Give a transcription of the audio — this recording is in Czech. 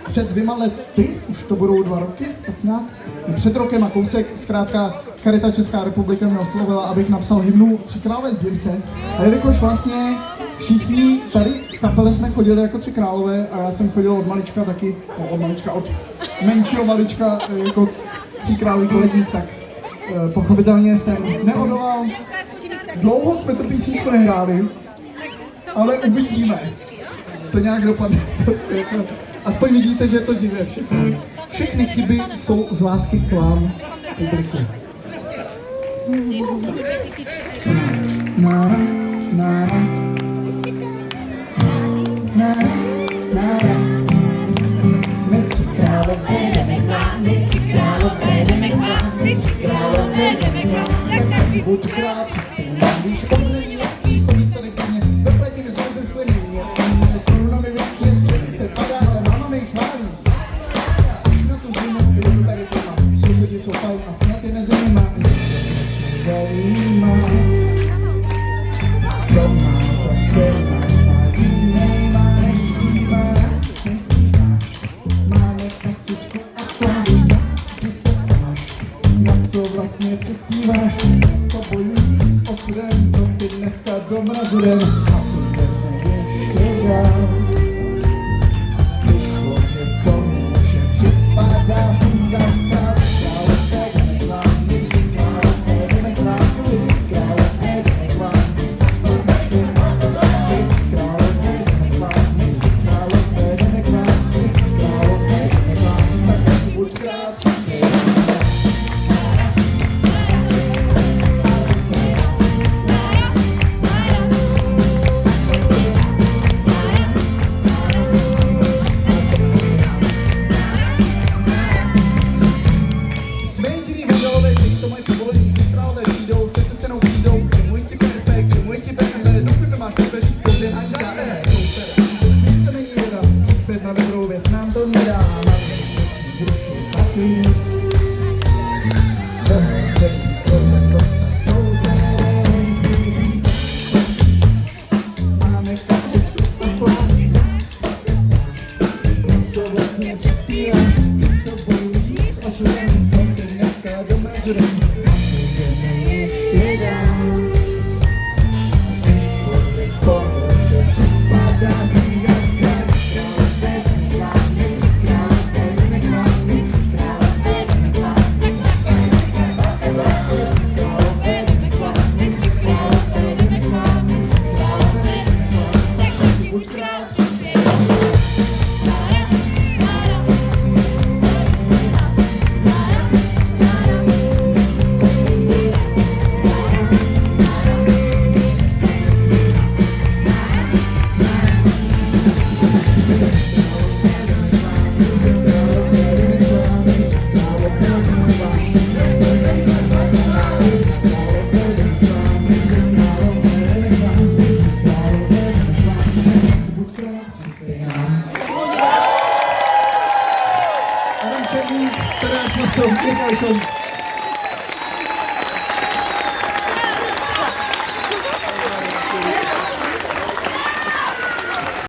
před 2 lety, už to budou 2 roky, tak nějak, před rokem a kousek, zkrátka Charita Česká republika mě oslovila, abych napsal hymnu Tři králové sbírce. A jelikož vlastně všichni tady v kapele jsme chodili jako Tři králové a já jsem chodil od malička taky, od menšího malička jako Tři královí koledník, tak pochopitelně jsem neodolal. Dlouho jsme tu písničku nehráli, ale uvidíme. To nějak dopadne. Aspoň vidíte, že je to živé všechno. Všechny chyby jsou z lásky k vám, publiku. My tři králové jdeme k vám, my tři králové jdeme k vám, my tři králové jdeme k vám, tak taky Buď krát, když pomlení lehký, chodí to nechceně, dopletím z vás sliny. Koruna mi větší z čepice padá, ale máma mi chválí. Už na tu zimu, kdy to tady plná, sousedi jsou fajn a snad je mezi nima. Zajímá, co má za stěrna, má jiný, má nežší, má nejspíš znáš. Máme kasičku a klávy, když se ptáš, na co vlastně přispíváš. To bojí s osudem, to ty dneska doma zudem. A půjdeme ještě dál. Když člověk to může, připadá si tak krát. Nám to nedá, mám tak víc. Celý svět to sousedej si říct. Máme kasičku a pláč, co vlastně přispíváš, co bojují s osudem, to ty dneska doma zudem. A půjdeme ještě dál. Když člověk pomůže, připadá si Adam Černý, Tadeáš Macov, Jirka Lichon.